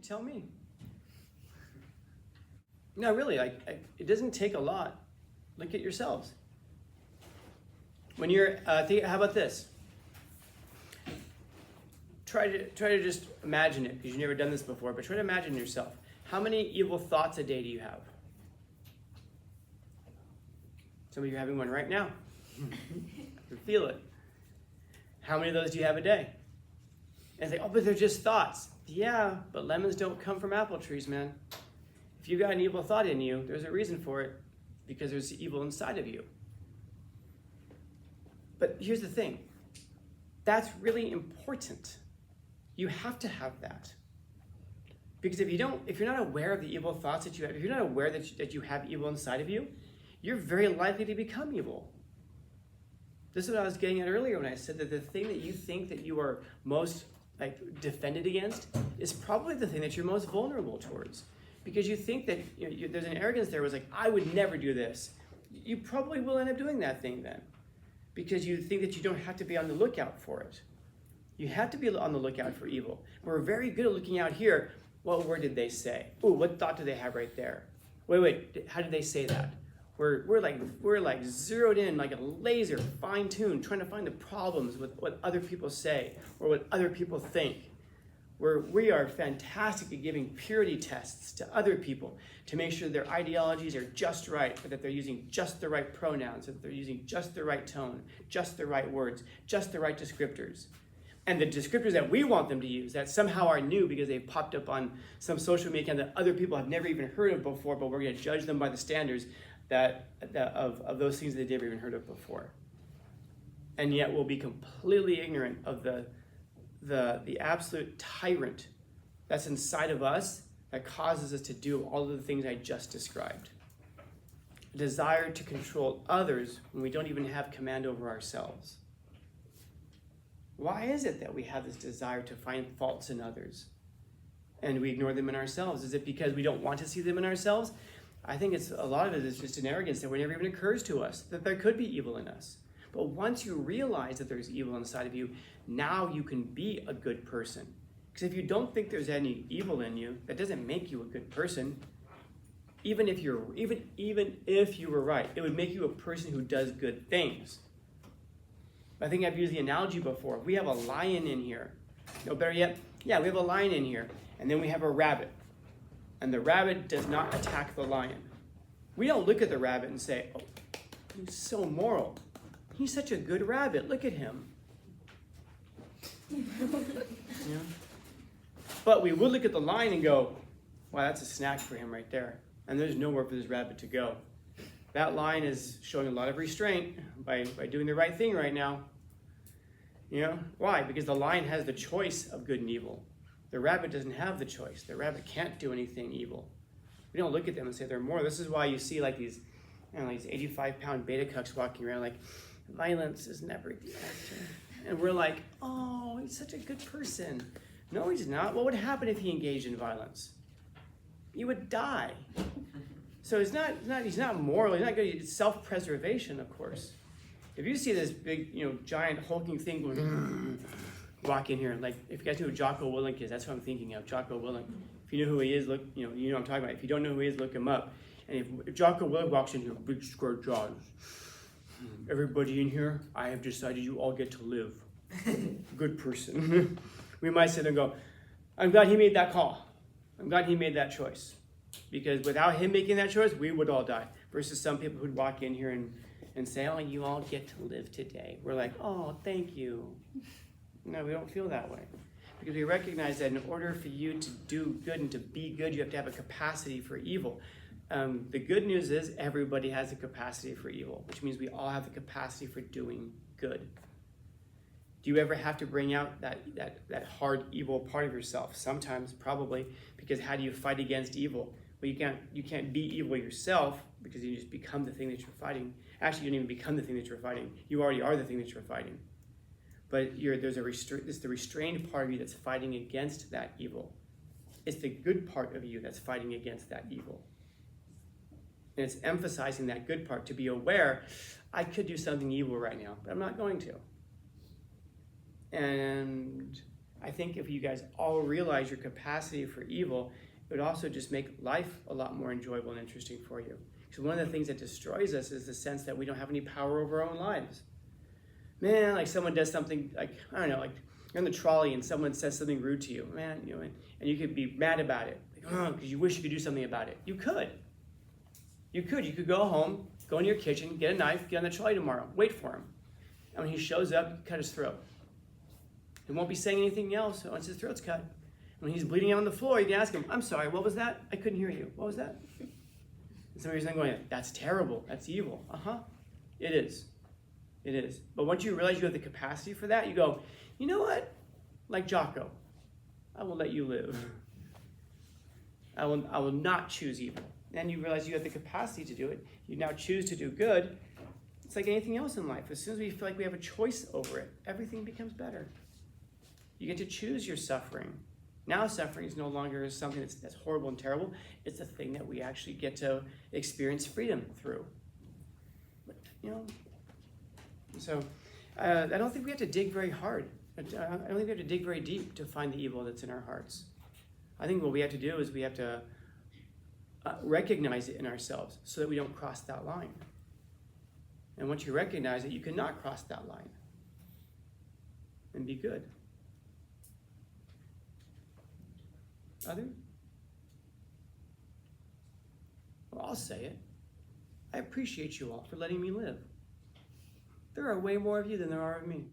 tell me. No, really, it doesn't take a lot. Look at yourselves. When you're, how about this? Try to just imagine it, because you've never done this before, but try to imagine yourself. How many evil thoughts a day do you have? Some of you are having one right now. You feel it. How many of those do you have a day? And say, oh, but they're just thoughts. Yeah, but lemons don't come from apple trees, man. If you got an evil thought in you, there's a reason for it, because there's evil inside of you. But here's the thing. That's really important. You have to have that. Because if you're not aware of the evil thoughts that you have, if you're not aware that you have evil inside of you, you're very likely to become evil. This is what I was getting at earlier when I said that the thing that you think that you are most defended against is probably the thing that you're most vulnerable towards. Because you think that there's an arrogance there where it's like, I would never do this. You probably will end up doing that thing then. Because you think that you don't have to be on the lookout for it. You have to be on the lookout for evil. We're very good at looking out here. What word did they say? Ooh, what thought do they have right there? Wait, how did they say that? We're like zeroed in like a laser, fine-tuned, trying to find the problems with what other people say or what other people think. We are fantastic at giving purity tests to other people to make sure their ideologies are just right, or that they're using just the right pronouns, or that they're using just the right tone, just the right words, just the right descriptors. And the descriptors that we want them to use that somehow are new because they've popped up on some social media that other people have never even heard of before, but we're going to judge them by the standards of those things that they've never even heard of before. And yet we'll be completely ignorant of the absolute tyrant that's inside of us that causes us to do all of the things I just described. A desire to control others when we don't even have command over ourselves. Why is it that we have this desire to find faults in others and we ignore them in ourselves? Is it because we don't want to see them in ourselves? I think a lot of it is just an arrogance that never even occurs to us that there could be evil in us. But once you realize that there's evil inside of you, now you can be a good person. Because if you don't think there's any evil in you, that doesn't make you a good person. Even if you were right, it would make you a person who does good things. I think I've used the analogy before. We have a lion in here. No, better yet, we have a lion in here, and then we have a rabbit. And the rabbit does not attack the lion. We don't look at the rabbit and say, oh, he's so moral. He's such a good rabbit. Look at him. But we would look at the lion and go, wow, that's a snack for him right there. And there's nowhere for this rabbit to go. That lion is showing a lot of restraint by doing the right thing right now. Why? Because the lion has the choice of good and evil. The rabbit doesn't have the choice. The rabbit can't do anything evil. We don't look at them and say they're moral. This is why you see these 85-pound beta cucks walking around like, violence is never the answer. And we're like, oh, he's such a good person. No, he's not. What would happen if he engaged in violence? He would die. So he's not moral. He's not good. It's self-preservation, of course. If you see this big, giant hulking thing going, walk in here, like if you guys know who Jocko Willink is, that's who I'm thinking of. Jocko Willink. If you know who he is, look. You know what I'm talking about. If you don't know who he is, look him up. And if Jocko Willink walks in here, big square jaws. Everybody in here, I have decided you all get to live. Good person. We might sit and go, I'm glad he made that call. I'm glad he made that choice. Because without him making that choice, we would all die. Versus some people who'd walk in here and say, oh, you all get to live today. We're like, oh, thank you. No, we don't feel that way. Because we recognize that in order for you to do good and to be good, you have to have a capacity for evil. The good news is everybody has a capacity for evil, which means we all have the capacity for doing good. Do you ever have to bring out that hard evil part of yourself? Sometimes, probably, because how do you fight against evil? Well, you can't be evil yourself because you just become the thing that you're fighting. Actually, you don't even become the thing that you're fighting. You already are the thing that you're fighting. But there's the restrained part of you that's fighting against that evil. It's the good part of you that's fighting against that evil. And it's emphasizing that good part to be aware, I could do something evil right now, but I'm not going to. And I think if you guys all realize your capacity for evil, it would also just make life a lot more enjoyable and interesting for you. Because one of the things that destroys us is the sense that we don't have any power over our own lives. Man, like someone does something, like, I don't know, like you're on the trolley and someone says something rude to you, man, you know, and you could be mad about it, like, oh, because you wish you could do something about it. You could. You could go home, go into your kitchen, get a knife, get on the trolley tomorrow, wait for him. And when he shows up, cut his throat. He won't be saying anything else once his throat's cut. When he's bleeding out on the floor, you can ask him, I'm sorry, what was that? I couldn't hear you. What was that? And some of you are going, that's terrible. That's evil. It is. It is. But once you realize you have the capacity for that, you go, you know what? Like Jocko, I will let you live. I will not choose evil. And you realize you have the capacity to do it. You now choose to do good. It's like anything else in life. As soon as we feel like we have a choice over it, everything becomes better. You get to choose your suffering. Now suffering is no longer something that's horrible and terrible. It's a thing that we actually get to experience freedom through. But, you know, so I don't think we have to dig very hard. I don't think we have to dig very deep to find the evil that's in our hearts. I think what we have to do is we have to recognize it in ourselves so that we don't cross that line. And once you recognize it, you cannot cross that line and be good. Others? Well, I'll say it. I appreciate you all for letting me live. There are way more of you than there are of me.